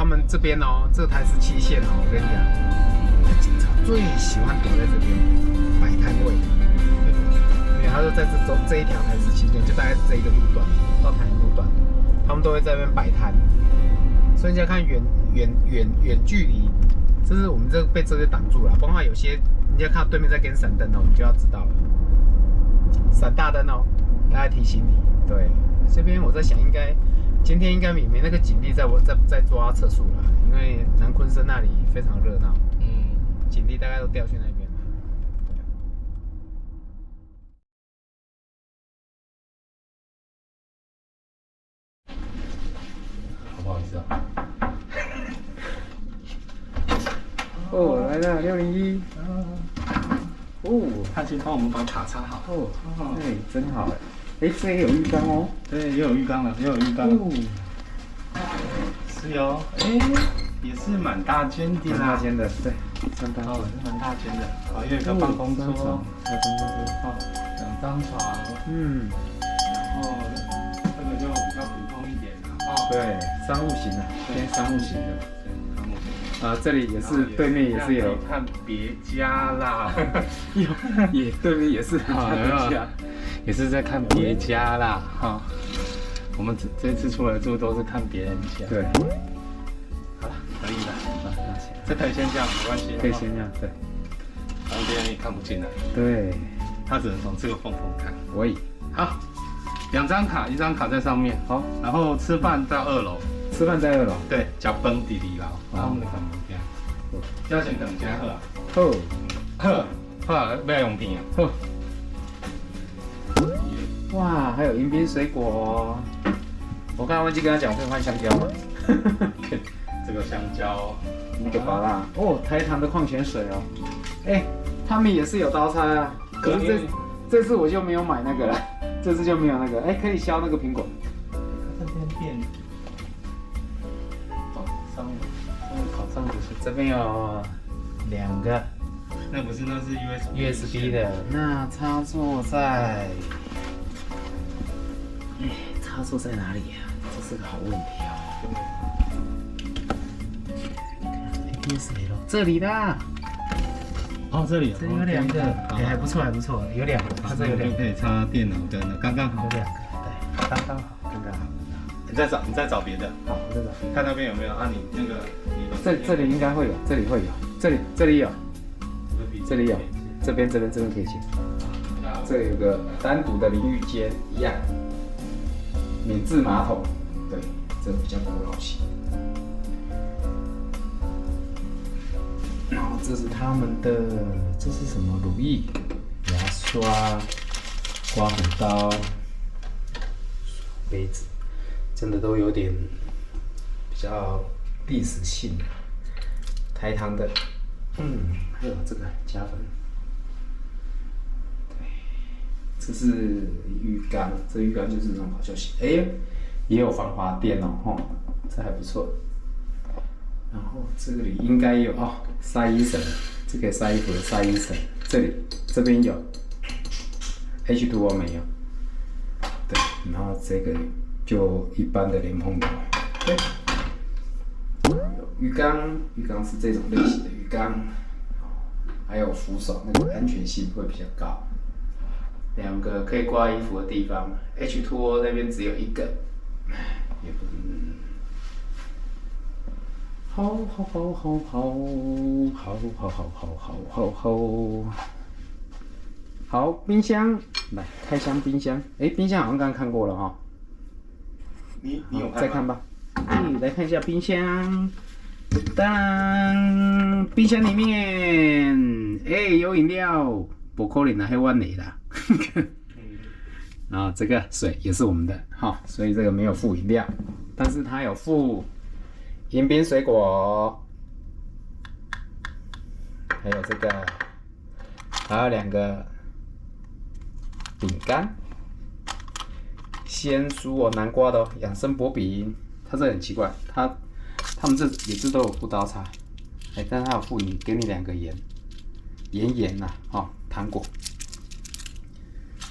们这边哦，这台17线哦，我跟你讲，警察最喜欢躲在这边摆摊位，因为他就在这一条台17线，就大概是这一个路段到台南路段，他们都会在那边摆摊，所以你要看远距离，这是我们这被这些挡住了，不然有些你要看到对面在跟闪灯哦，你就要知道了，闪大灯哦，他在提醒你，对，这边我在想今天应该没那个警力在抓测速了，因为南昆生那里非常热闹，警力大概都调去那边了。好不好意思啊？哦，来了601。哦，他先帮我们把卡插好。哦，哎，真好哎。哎，这也有浴缸哦。对，也有浴缸了，也有浴缸。哦，是哟，哎，也是蛮大间的啦。蛮大间的，对，蛮大间。哦，是蛮大间的。好，又有一个办公桌，还有办公桌。哦，2张床。然后这个就比较普通一点啦。哦，对，商务型的，偏商务型的。商务型。这里也是，对面也是有。看别家啦。也对面也是看别家。也是在看别家啦，哈。我们这次出来住都是看别人家。对。好了，可以了。这可以先这样，没关系。可以先这样，对。旁边也看不进来。对。他只能从这个缝缝看。可以。好，2张卡，1张卡在上面。好，然后吃饭到2楼。吃饭在2楼。对，加崩滴滴啦。我们可能这样。要钱等加喝啊。喝，不要用品啊。喝。哇，还有迎宾水果哦！我刚刚忘记跟他讲，我可以换香蕉吗？这个香蕉，那个芭乐哦，台糖的矿泉水哦。哎，他们也是有刀叉啊，可是这次我就没有买那个了，这次就没有那个。哎，可以削那个苹果。这边店，哦，上面烤上不是，这边有2个，那不是，那是 USB 的，那插座在。哎，插座在哪里呀？这是个好问题哦。ADSL 这里啦。哦，这里有2个，哎，还不错，有2个，它这有2个可以插电脑灯的，刚刚好。有2个，对，刚刚好。你再找别的。好，我再找。看那边有没有啊？你那个这里应该会有，这里会有，这里有，这里有，这边可以接。这有个单独的淋浴间，一样。免治马桶，对，这个比较古老型。然后这是他们的，这是什么？乳液、牙刷、刮胡刀、杯子，真的都有点比较历史性。台糖的，还有这个加分。这是浴缸，这浴缸就是那种好消息，哎，也有防滑垫哦，吼，这还不错。然后这里应该有哦，晒衣绳，这可以晒衣服的晒衣绳，这边有 H2O 没有，对，然后这个就一般的莲蓬头，对，浴缸是这种类型的浴缸，还有扶手，那个安全性会比较高。2个可以挂衣服的地方 ，H2O 那边只有1个，也不，好，冰箱，来开箱冰箱，哎，冰箱好像刚刚看过了哈，你有再看吧，来看一下冰箱，当冰箱里面，哎，有饮料，不可能还碗你啦。然后这个水也是我们的，哈，所以这个没有附饮料，但是它有附迎宾水果，还有这个，还有2个饼干，鲜蔬哦，南瓜的哦，养生薄饼，它这很奇怪，他们这也是都有附刀叉，哎，但是它有附给你2个盐呐，哦，糖果。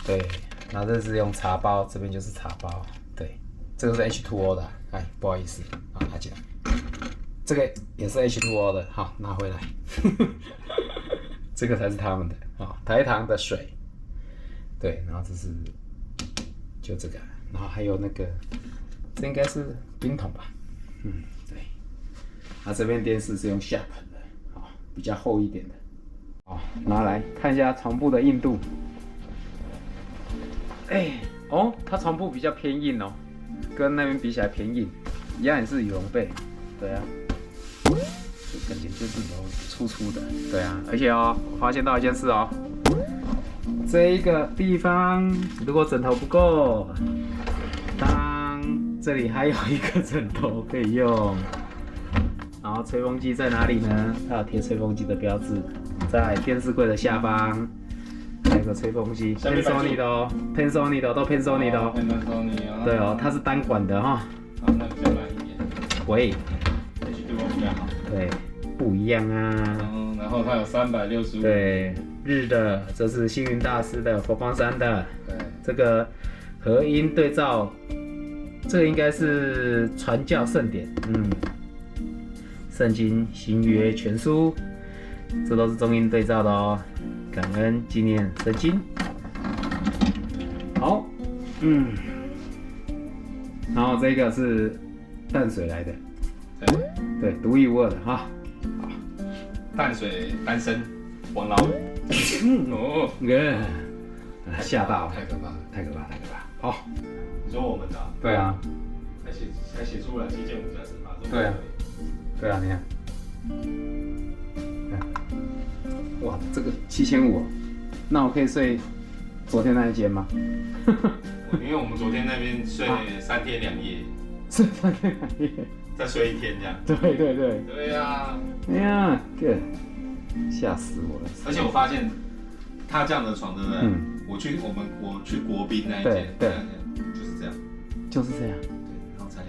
对，然后这是用茶包，这边就是茶包，对，这个是 H2O 的，哎，不好意思，啊，拿起来，这个也是 H2O 的，好，拿回来。这个才是他们的，好，台糖的水。对，然后这是就这个，然后还有那个，这应该是冰桶吧？对。它这边电视是用下盆的，好，比较厚一点的。好，拿来看一下床铺的硬度。它床铺比较偏硬哦，跟那边比起来偏硬，一样也是羽绒被。对啊，就感觉就是粗粗的。对啊，而且我发现到一件事哦。这一个地方，如果枕头不够，这里还有一个枕头可以用。然后吹风机在哪里呢？它有贴吹风机的标志，在电视柜的下方，还有个吹风机 ，Panasonic 的哦 ，Panasonic 的都 Panasonic 的哦。Panasonic 啊。对哦，它是单管的哈。好，那比较慢一点。喂 ，H2O 比较好。对，不一样啊。然后它有365。对。日的，这是星云大师的，佛光山的。对，这个合音对照，这个应该是传教圣典，圣经新约全书，这都是中英对照的哦。感恩纪念圣经。好，然后这个是淡水来的，对，独一无二的哈。好，淡水单身王老五。吓到，太可怕，太可怕，太可怕。好，你说我们的？对啊，还写出了7.5加10码。对啊，对啊，你看，哇，这个7500，那我可以睡昨天那一间吗？因为我们昨天那边睡3天2夜，睡3天2夜，再睡1天这样。对对对。对呀。哎呀，哥，吓死我了！而且我发现他这样的床，对不对？我去国宾那一间，对，就是这样，就是这样。对，然后才2000。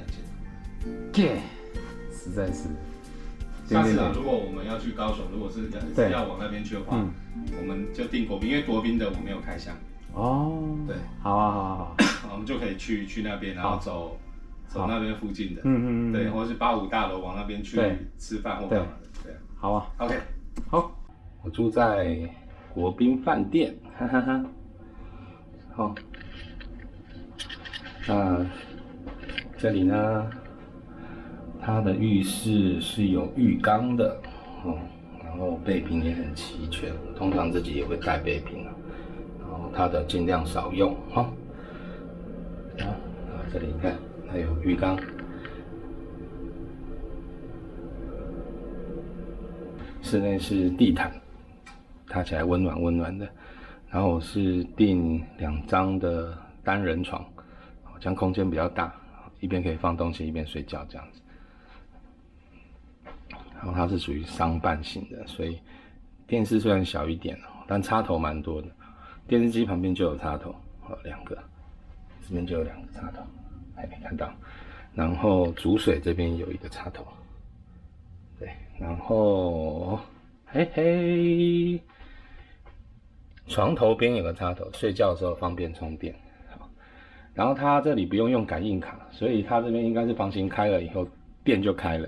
哥，实在是。下次啊，如果我们要去高雄，如果是要往那边去的话，我们就订国宾，因为国宾的我没有开箱。哦。对。好啊，好啊，好。我们就可以去那边，然后走那边附近的，对，或者是85大楼往那边去吃饭或干嘛的，对。好啊。OK。好。我住在国宾饭店，哈哈哈。好。那这里呢？它的浴室是有浴缸的，然后备品也很齐全，通常自己也会带备品，然后它的尽量少用，这里你看，它有浴缸，室内是地毯，踏起来温暖温暖的，然后我是订2张的单人床，这样空间比较大，一边可以放东西一边睡觉这样子。然后它是属于商办型的，所以电视虽然小一点，但插头蛮多的。电视机旁边就有插头，2个，这边就有2个插头，还没看到。然后煮水这边有一个插头，对，然后嘿嘿，床头边有个插头，睡觉的时候方便充电。然后它这里不用感应卡，所以它这边应该是房型开了以后电就开了。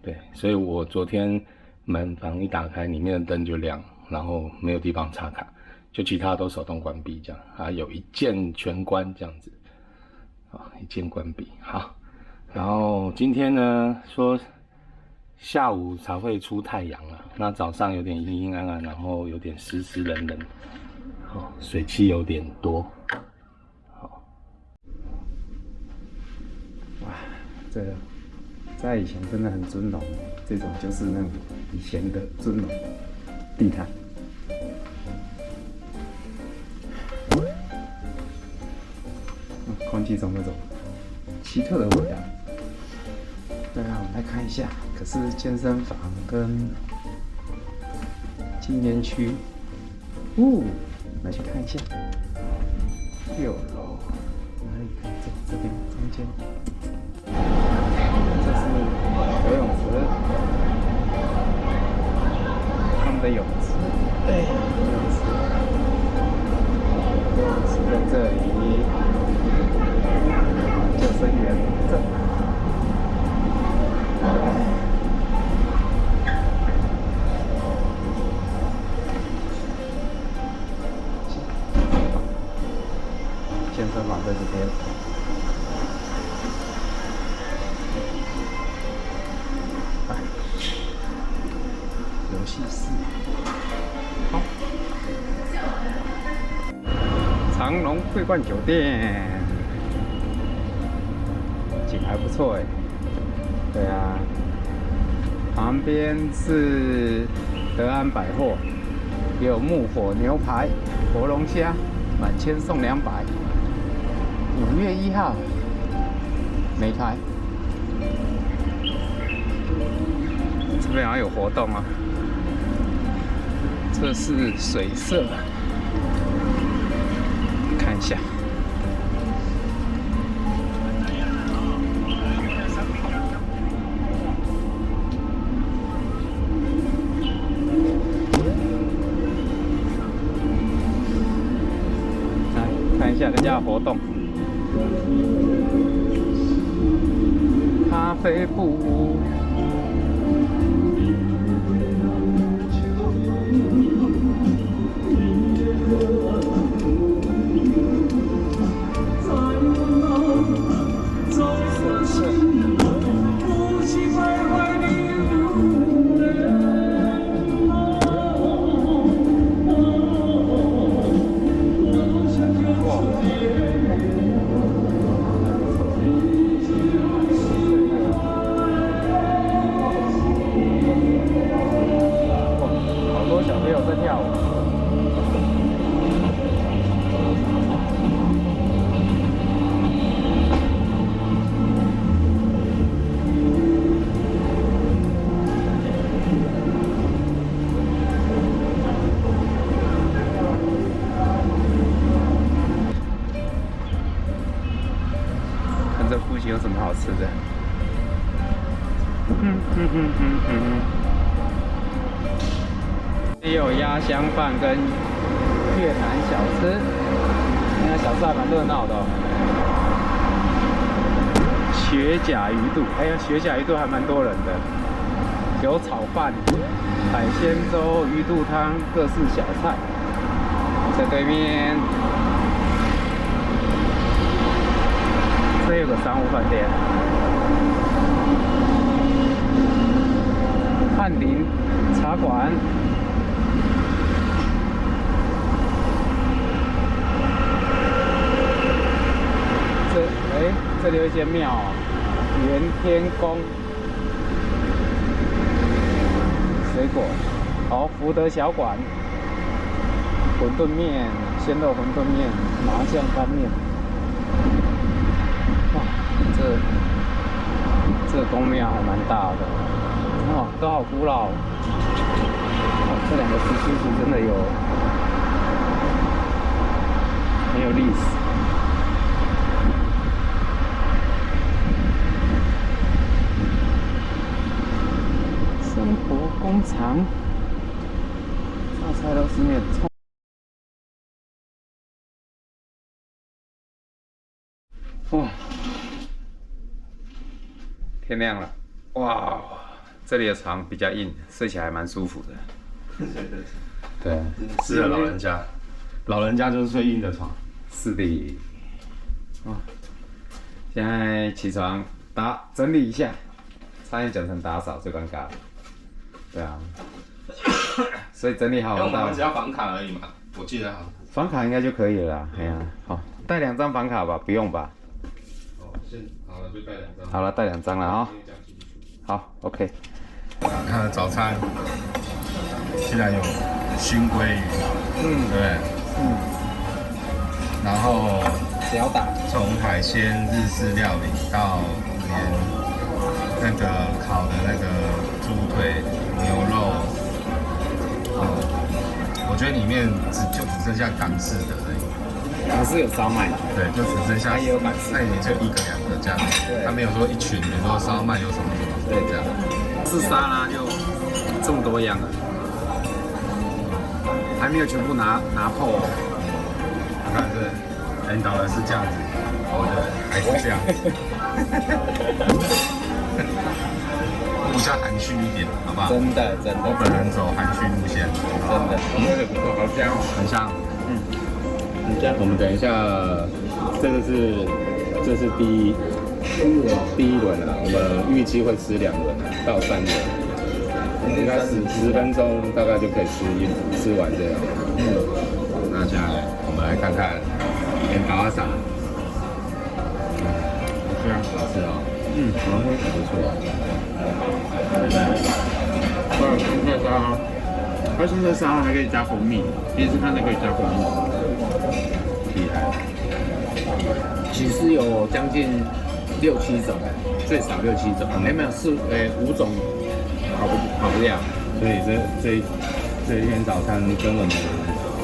对，所以我昨天门房一打开，里面的灯就亮，然后没有地方插卡，就其他都手动关闭这样，啊，有一键全关这样子，一键关闭。好，然后今天呢说下午才会出太阳了，那早上有点阴阴暗暗，然后有点湿湿冷冷，水汽有点多。好，哇，这个。在以前真的很尊荣，这种就是那种以前的尊荣地毯。空气中那种奇特的味道。对啊，我们来看一下，可是健身房跟纪念区，来去看一下。6楼哪里可以走？这边中间。游泳池，他们的泳池，游泳池在这里，救生员证，长隆桂冠酒店，景还不错哎。对啊，旁边是德安百货，也有木火牛排、活龙虾，满千送200。5月1号没开，这边好像有活动啊。这是水社，看一下。来看一下人家的活动。咖啡部。这附近有什么好吃的？也有鸭香饭跟越南小吃，你看小吃还蛮热闹的哦。雪甲鱼肚，哎呀，雪甲鱼肚还蛮多人的。有炒饭、海鲜粥、鱼肚汤，各式小菜。在对面。这有个商务饭店，翰林茶馆，这里有一间庙，元天宫，水果，好，福德小馆，馄饨面、鲜肉馄饨面、麻酱干面。这个宫庙还蛮大的，哦，都好古老。哦，这2个石狮子真的很有历史。生活工厂，上菜都是面葱。哇！天亮了，哇！这里的床比较硬，睡起来蛮舒服的。对，适合老人家，老人家就是睡硬的床。是的。哦，现在起床整理一下，差点讲成打扫，最尴尬了。对啊，所以整理好。我们只要房卡而已嘛，我记得好。房卡应该就可以了啦。哎呀，好，带2张房卡吧，不用吧？哦，好了，就带2张。好了，带2张了啊。好 ，OK。看早餐，现在有熏鲑鱼，对，然后屌打，从海鲜日式料理到连那个烤的那个猪腿、牛肉，我觉得里面就只剩下港式的而已。港式有烧麦，对，就只剩下，也有港式，那也就1个2个这样，它没有说一群，比如说烧麦有什么什么，对，这样。是沙拉就这么多样了，还没有全部拿破。我看这领导人是这样子，我的还是这样，比较含蓄一点，好不好？真的，我本人走含蓄路线，真的，这个不错，好香，很香，很香。我们等一下，这是第一轮啊，我们预计会吃2轮到3轮，应该10分钟大概就可以吃完这样。那接下来我们来看看甜嘎瓦萨，对啊，好吃哦。OK，不错。还有生菜沙拉，它生菜沙拉还可以加蜂蜜，第一次看到可以加蜂蜜，厉害。其实有将近6、7种，最少6、7种，没有5种跑不了。所以这一天早餐跟我们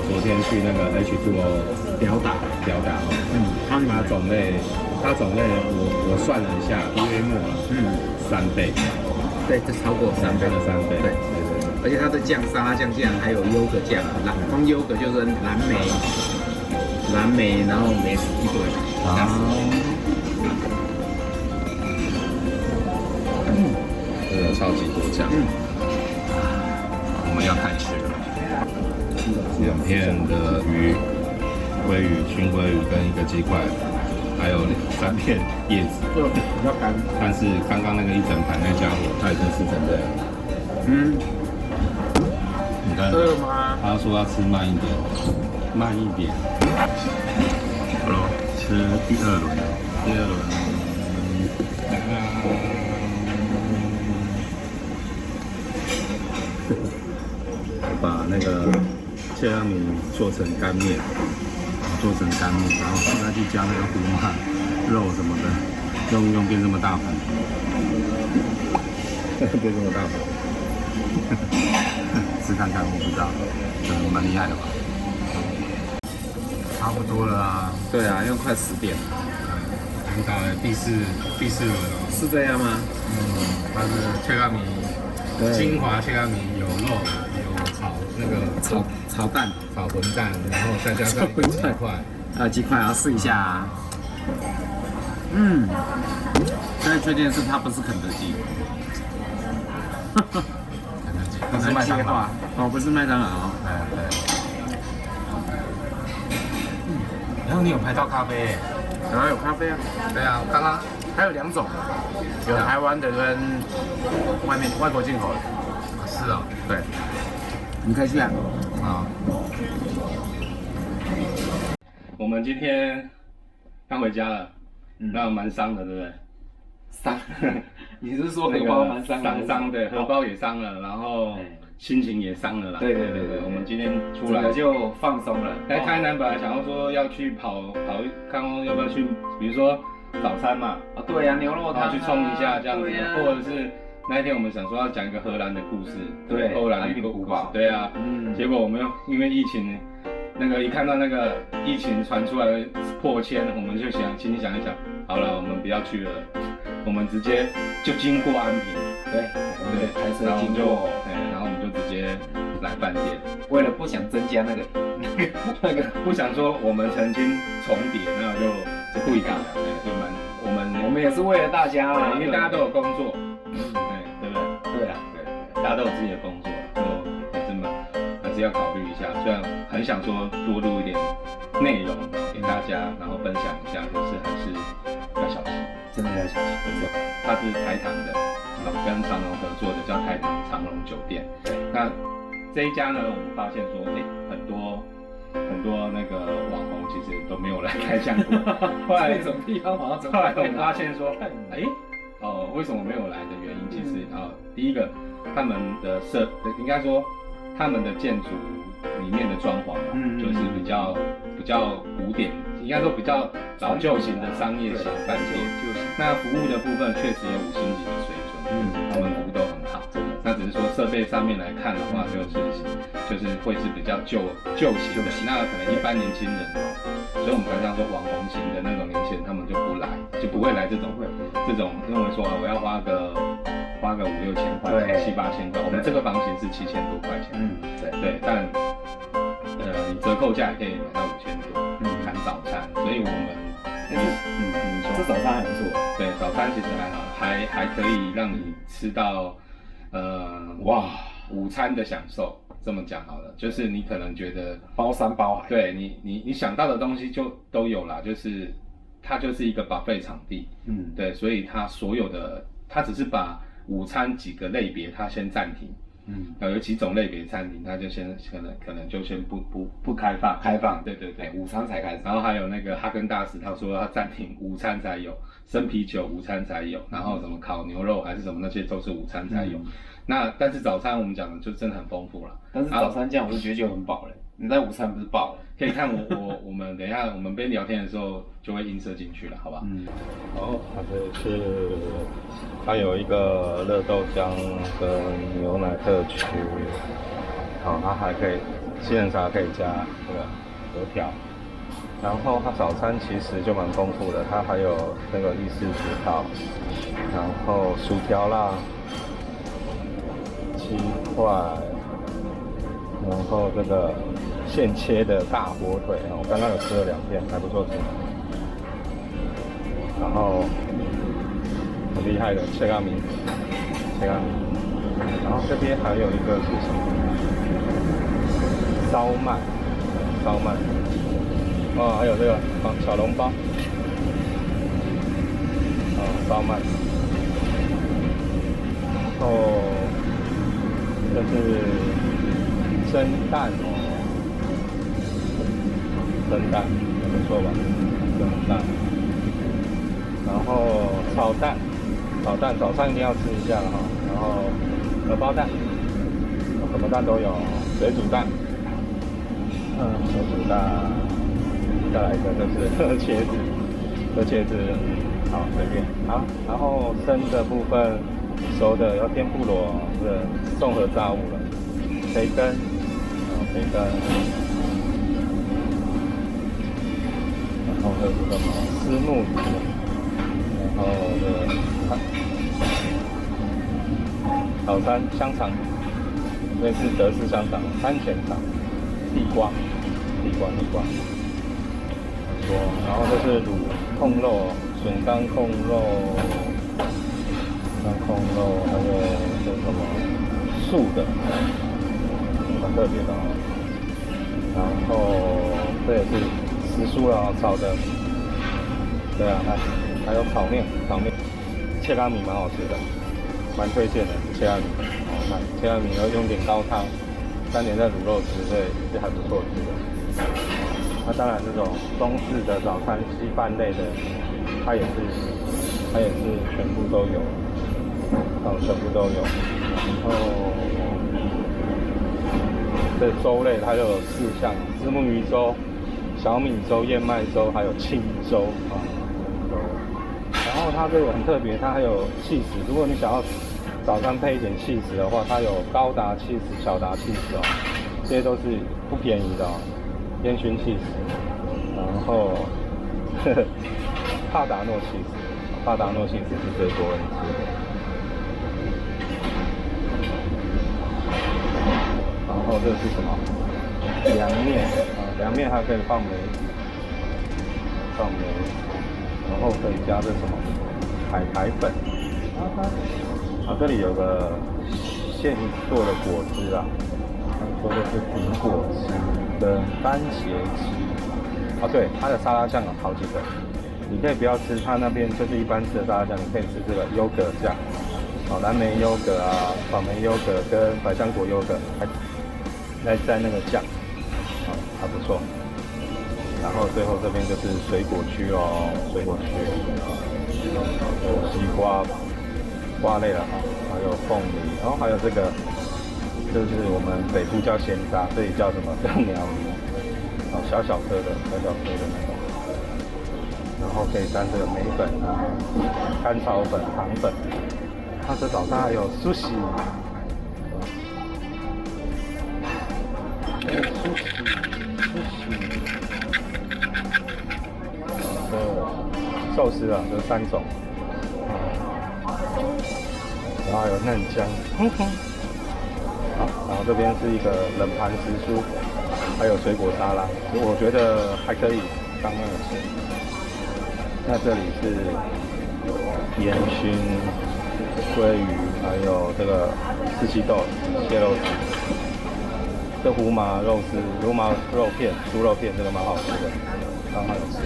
昨天去那个 H2O 吊打哦，它种类我算了一下，约莫3倍，对，这超过3倍的3倍，对，而且它的酱沙拉酱还有优格酱，光优格就是蓝莓，然后梅子一堆真的超级多酱，我们要开吃了，2片的鱼，鲑鱼、熏鲑鱼跟1个鸡块，还有3片叶子，比较干。但是刚刚那个一整盘那家伙，他已经吃成这样。你看，饿吗？他说要吃慢一点。好了，吃第2轮。我把那个切拉米做成干面，然后再去加那个胡麻肉什么的，用变这么大盆，变这么大盆，吃看看，我不知道，蛮厉害的吧？差不多了啊。对啊，因为快10点了。已经到了第四轮了。是这样吗？它是切拉米，精华切拉米有肉，有炒蛋，炒混蛋，然后再加上鸡块。鸡块要试一下啊。现在确定是它不是肯德基，不是麦当劳哦，不是麦当劳。对。然后你有拍到咖啡？然后有咖啡啊。对啊，刚刚还有2种，有台湾的跟外国进口的。是啊，对，你可以去啊。好。我们今天刚回家了，那蛮伤的，对不对？伤？你是说荷包蛮伤的？伤，对，荷包也伤了，然后心情也伤了啦。对，我们今天出来就放松了。来台南本来想要说要去跑，看要不要去，比如说早餐嘛。对呀，牛肉汤去冲一下这样子，或者是那一天我们想说要讲一个荷兰的故事，对，荷兰的一个故事，对啊，结果我们又因为疫情，那个一看到那个疫情传出来破千，我们就心里想一想，好了，我们不要去了，我们直接就经过安平，对，开车经过，然后我们就直接来饭店，为了不想增加那个不想说我们曾经重叠，那就故意搞的，就我们也是为了大家啊，因为大家都有工作，对不对？对啊，对，大家都有自己的工作，就也是还是要考虑一下。虽然很想说多录一点内容给大家，然后分享一下，可是还是要小心，真的要小心。它是台糖的，跟长荣合作的叫台糖长荣酒店。对，那这一家呢，我们发现说，很多那个网红其实都没有来开箱过。后来这种地方好像后来我们发现说，为什么没有来的原因，其实第一个，他们的应该说他们的建筑里面的装潢就是比较古典，应该说比较老旧型的商业型饭店。那服务的部分确实有5星级的水准，他们服务都很好。那只是说设备上面来看的话，就是会是比较旧型的，那可能一般年轻人所以我们才这样说网红型的那种年轻人，他们就不会来这种认为说我要花个5、6千块，7、8千块，我们这个房型是7000多块钱，对，但你折扣价也可以买到5000多，含早餐，所以我们这早餐还不错，对，早餐其实还好，还可以让你吃到午餐的享受。这么讲好了，就是你可能觉得包山包海，对你想到的东西就都有啦，就是它就是一个 buffet 场地，对，所以它所有的它只是把午餐几个类别它先暂停，有几种类别餐厅，它就先可能就先不开放。对对对，午餐才开始。然后还有那个哈根达斯，他说要暂停午餐才有，生啤酒午餐才有，然后什么烤牛肉还是什么那些都是午餐才有。那但是早餐我们讲的就真的很丰富了。但是早餐这样我就觉得就很饱了。你在午餐不是饱了？可以看我们等一下我们边聊天的时候就会映射进去了，好吧？它这是它有一个热豆浆跟牛奶特区，它还可以杏仁茶可以加这个油条，然后它早餐其实就蛮丰富的，它还有那个意式葡萄，然后薯条啦，鸡块，然后这个现切的大火腿，我刚刚有吃了2片，还不错吃。然后很厉害的切咖米，然后这边还有一个是什么？烧麦，还有这个小笼包，烧麦，然后这是蒸蛋蒸蛋还不错吧？蒸蛋，然后炒蛋早上一定要吃一下了哈。然后荷包蛋，什么蛋都有，水煮蛋，再来一个就是茄子，好随便好。然后生的部分，熟的有天妇罗，是综合炸物了，培根，然后这是什么？丝木鱼，然后早餐香肠，这是德式香肠，番茄肠，地瓜，然后这是卤控肉，笋干控肉，还有这什么素的，蛮特别的哦。然后这也是时蔬了，炒的，对啊，还有炒面，切咖米蛮好吃的，蛮推荐的切咖米。切咖米要用点高汤，沾点在卤肉汁，对，是还不错吃的。那当然，这种中式的早餐、稀饭类的，它也是全部都有，全部都有。然后这粥类它就有4项：虱目鱼粥、小米粥、燕麦粥，还有清粥啊。然后它这个很特别，它还有起司。如果你想要早餐配一点起司的话，它有高达起司、小达起司哦，这些都是不便宜的哦。烟熏起司，然后帕达诺起司是最多人吃的。然后这是什么？凉面啊，凉面还可以放梅，然后可以加这什么海苔粉。这里有个现做的果汁啊，他说的是苹果汁跟番茄汁。对，它的沙拉酱有好几个，你可以不要吃它那边就是一般吃的沙拉酱，你可以吃这个优格酱，蓝莓优格啊，草莓优格跟百香果优格，还在那个酱，还不错。然后最后这边就是水果区哦，有西瓜类了还有凤梨，然后还有这个就是我们北部叫鲜渣，这里叫什么？叫鸟梨，小颗的那种，然后可以沾这个梅粉啊、甘草粉、糖粉。这早上还有寿司，寿司啊，这3种。然后还有嫩姜，然后这边是一个冷盘时蔬，还有水果沙拉，我觉得还可以，刚刚有吃。那这里是烟熏鲑鱼，还有这个四季豆、蟹肉丝，这胡麻肉片、猪肉片，这个蛮好吃的，刚好有吃，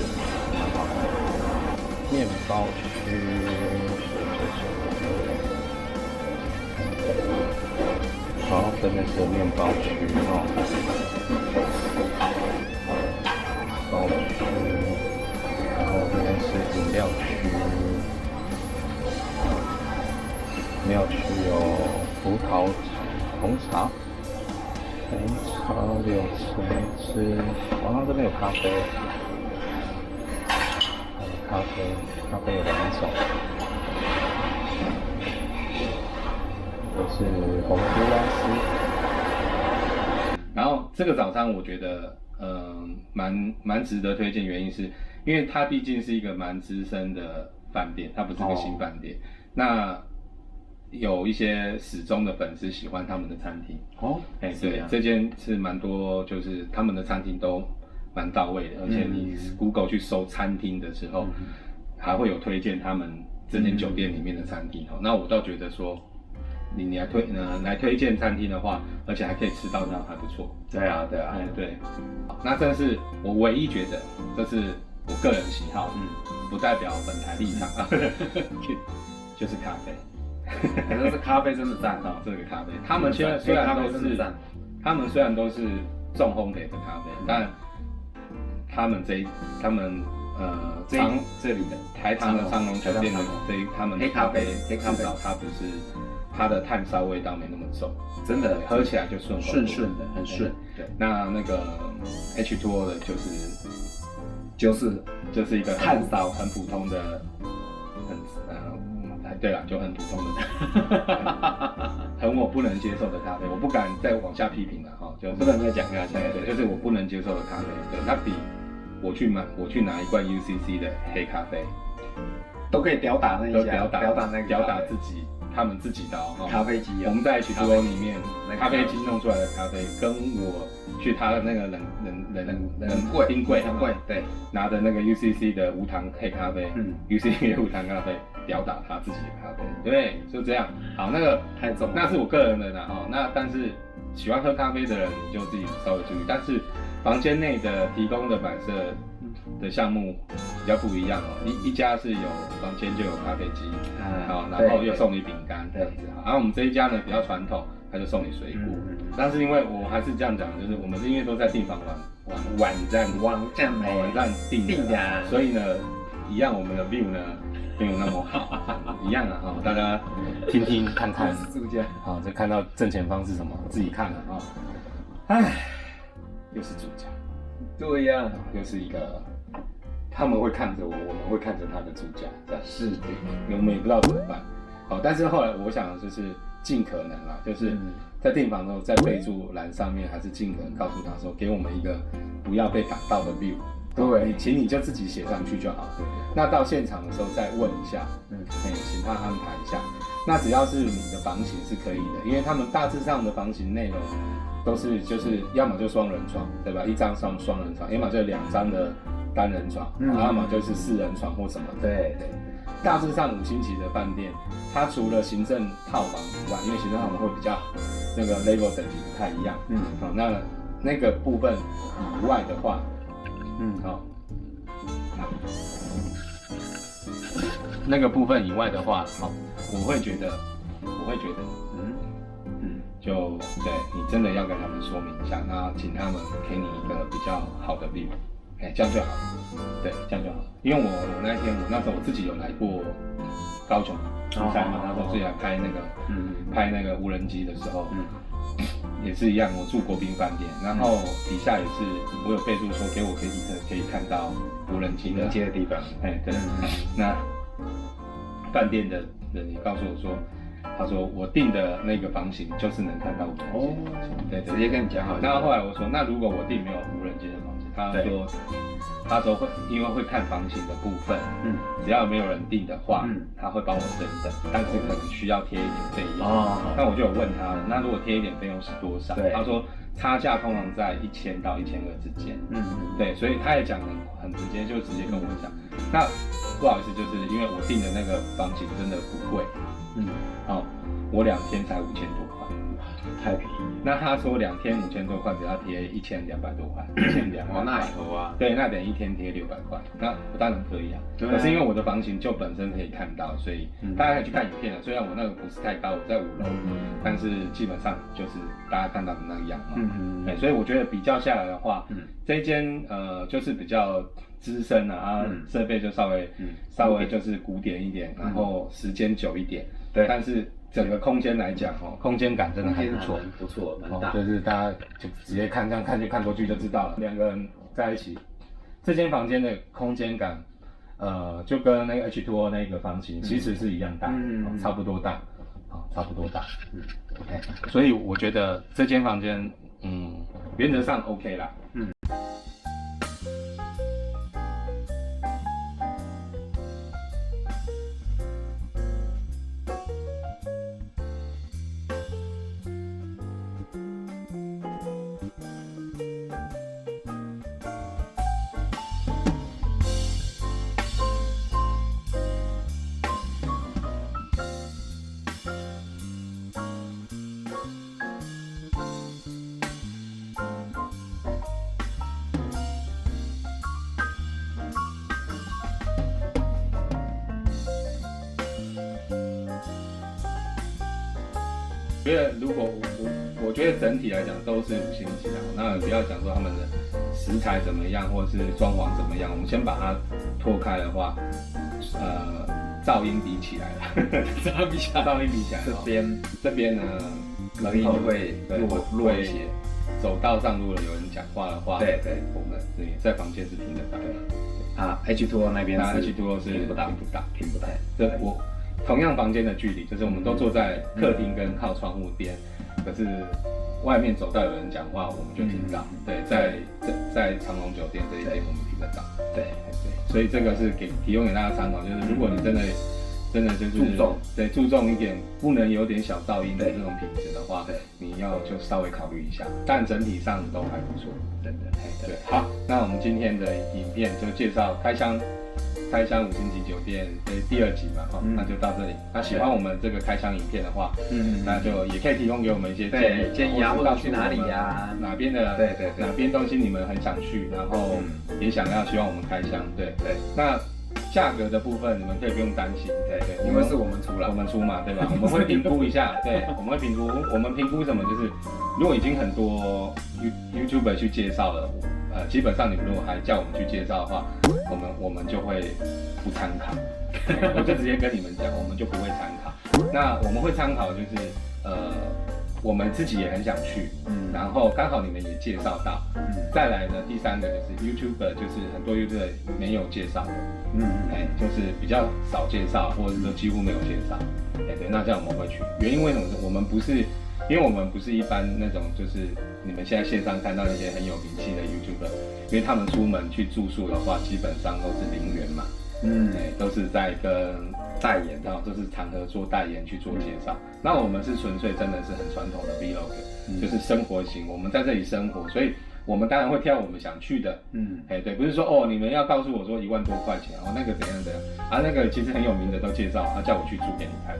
蛮好吃。面包区。这边是面包区哦，高楼区，然后这边是饮料区，饮料区有葡萄、红茶、柳橙汁，然后这边有咖啡，还有咖啡有2种。是红苏拉斯，然后这个早餐我觉得蛮值得推荐，原因是因为它毕竟是一个蛮资深的饭店，它不是个新饭店。那有一些始终的粉丝喜欢他们的餐厅哦，对，这间是蛮多，就是他们的餐厅都蛮到位的，而且你 Google 去搜餐厅的时候，还会有推荐他们这间酒店里面的餐厅哦。那我倒觉得说。你来推荐餐厅的话，而且还可以吃到，那还不错。对啊，对。那这是我唯一觉得，这是我个人喜好，不代表本台立场啊，就是咖啡。可是咖啡真的赞哦，这个咖啡，他们虽然都是重烘焙的咖啡，但这里的台糖的长隆酒店的他们黑咖啡，至少它不是。它的炭烧味道没那么重，真的喝起来就顺的，很顺。对，那个 H2O 的就是一个炭烧很普通的，对了，就很普通的，很我不能接受的咖啡，我不敢再往下批评了哈，就不能再讲下去。对，就是我不能接受的咖啡，对，它比我去拿一罐 UCC 的黑咖啡，都可以吊打那一家，吊打自己。他们自己的咖啡机，我们在H2O里面咖啡机弄出来的咖啡，跟我去他的那个冰柜，对，拿的那个 UCC 的无糖黑咖啡，UCC 的无糖咖啡，吊打他自己的咖啡，对，就这样。好，那个太重，那是我个人的啦那但是喜欢喝咖啡的人，你就自己稍微注意。但是房间内的提供的摆设的项目比较不一样一家是有房间就有咖啡机，然后又送你饼干这样子。然后我们这一家呢比较传统，他就送你水果。但是因为我还是这样讲，就是我们是因为都在订房网站订的，所以呢，一样我们的 view 呢没有那么好，一样大家听听看看。住家，就看到正前方是什么，自己看了唉，又是住家。对呀，又是一个，他们会看着我，我们会看着他的住家，这样是的，我们也不知道怎么办。好，但是后来我想就是尽可能啦，就是在订房的时候，在备注栏上面还是尽可能告诉他说，给我们一个不要被挡到的 view。对，请你就自己写上去就好。对，那到现场的时候再问一下，请他安排一下。那只要是你的房型是可以的，因为他们大致上的房型内容。都是就是要么就双人床，对吧？一张双人床，要么就2张的单人床，要么就是4人床或什么。对，大致上5星级的饭店，它除了行政套房以外，因为行政套房会比较那个 level 等级不太一样，那个部分以外的话，那个部分以外的话，我会觉得，就对你真的要跟他们说明一下，那请他们给你一个比较好的 view， 这样就好了。对，这样就好了。因为我那时候我自己有来过高雄出差嘛，那时候自己来拍那个无人机的时候，也是一样，我住国宾饭店，然后底下也是我有备注说给我可以看到无人机的地方。对，那饭店的人也告诉我说。他说我订的那个房型就是能看到无人机的房型，对，直接跟你讲好。然后后来我说，那如果我订没有无人机的房型，他说会因为会看房型的部分，只要没有人订的话，他会帮我升等，但是可能需要贴一点费用。那我就有问他了，那如果贴一点费用是多少？他说差价通常在1000到1200之间。对，所以他也讲很直接，就直接跟我讲。那不好意思，就是因为我订的那个房型真的不贵。我2天才5000多块，太便宜。那他说2天5000多块，只要贴1200多块，1200块。那也好啊。对，那等于1天贴600块，那我当然可以啊。可是因为我的房型就本身可以看到，所以大家可以去看影片啊。虽然我那个不是太高，我在5楼，但是基本上就是大家看到的那个样貌。所以我觉得比较下来的话，这一间就是比较资深啊，设备就稍微就是古典一点，然后时间久一点。对，但是整个空间来讲，空间感真的还不错，不错，蛮大。就是大家就直接看，这样看过去就知道了。2个人在一起，这间房间的空间感，就跟那个 H2O 那个房型其实是一样大，差不多大，差不多大。OK， 所以我觉得这间房间，原则上 OK 啦。我觉得如果我觉得整体来讲都是5星级的，那不要讲说他们的食材怎么样，或者是装潢怎么样，我们先把它脱开的话，噪音比起来了，噪音比起来，这边呢，声音会弱一些。走道上如果有人讲话的话，对，我们在房间是听得到的。H2O 那边H2O 是听不到。这我同样房间的距离，就是我们都坐在客厅跟靠窗户边，可是外面走道有人讲话，我们就听到。对，在长隆酒店这一间我们听得到。对，所以这个是提供给大家参考，就是如果你真的就是注重一点，不能有点小噪音的这种品质的话，你要就稍微考虑一下。但整体上都还不错，真的。对，好，那我们今天的影片就介绍开箱5星级酒店的第2集嘛，那就到这里。那喜欢我们这个开箱影片的话，那就也可以提供给我们一些建议啊，或者去哪里呀，哪边东西你们很想去，然后也希望我们开箱，对。那价格的部分你们可以不用担心，对，因为是我们出嘛，对吧？我们会评估一下，对，我们评估什么？就是如果已经很多 YouTuber 去介绍了，基本上你们如果还叫我们去介绍的话，我们就会不参考，我就直接跟你们讲，我们就不会参考。那我们会参考就是我们自己也很想去，然后刚好你们也介绍到，再来呢，第3个就是 YouTuber， 就是很多 YouTuber 没有介绍的，就是比较少介绍，或者说几乎没有介绍，对，那这样我们会去。原因为什么？因为我们不是一般那种，就是你们现在线上看到那些很有名气的 YouTuber， 因为他们出门去住宿的话，基本上都是0元嘛，都是在跟代言，然后就是谈合作代言去做介绍。那我们是纯粹真的是很传统的 Vlog，就是生活型，我们在这里生活，所以我们当然会挑我们想去的，对，不是说你们要告诉我说1万多块钱，那个怎样那个其实很有名的都介绍，叫我去住给你看。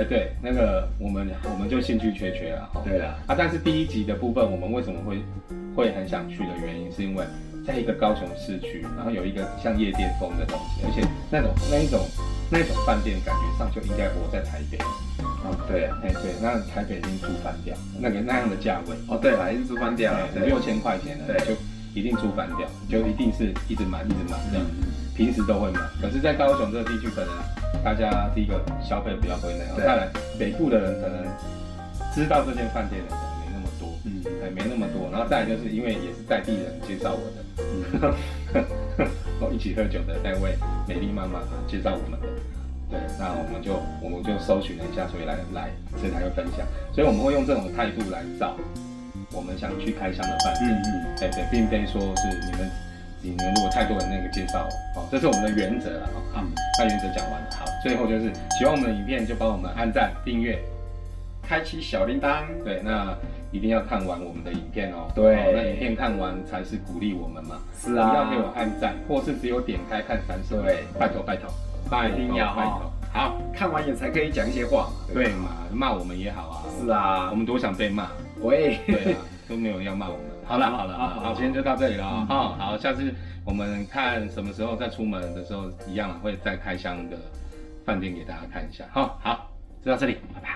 对，那个我们就兴趣缺了，对啊，但是第1集的部分，我们为什么会很想去的原因，是因为在一个高雄市区，然后有一个像夜店风的东西，而且那种饭店感觉上就应该活在台北。对，那台北已经租翻掉，那样的价位。对啦，已经租翻掉了，6000块钱的就一定租翻掉，就一定是一直满这样，平时都会满。可是，在高雄这个地区，可能大家第一个消费比较不会那样，再来北部的人可能知道这间饭店的人没那么多，没那么多。然后再来就是因为也是在地人介绍我的，一起喝酒的那位美丽妈妈介绍我们的。对，那我们就搜寻了一下，所以所以才会分享。所以我们会用这种态度来找我们想去开箱的饭店，对，并非说是你们如果太多人那个介绍，这是我们的原则了。好，那原则讲完了，好，最后就是喜欢我们的影片就帮我们按赞、订阅、开启小铃铛。对，那一定要看完我们的影片哦。对，那影片看完才是鼓励我们嘛。是啊，不要给我按赞，或是只有点开看30秒。对，拜托。一定要哈。好，看完也才可以讲一些话嘛。对嘛，骂我们也好啊。是啊，我们多想被骂。喂，对啊，都没有人要骂我们。好了，今天就到这里了啊。好，下次我们看什么时候再出门的时候，一样会再开箱的饭店给大家看一下。好，就到这里，拜拜。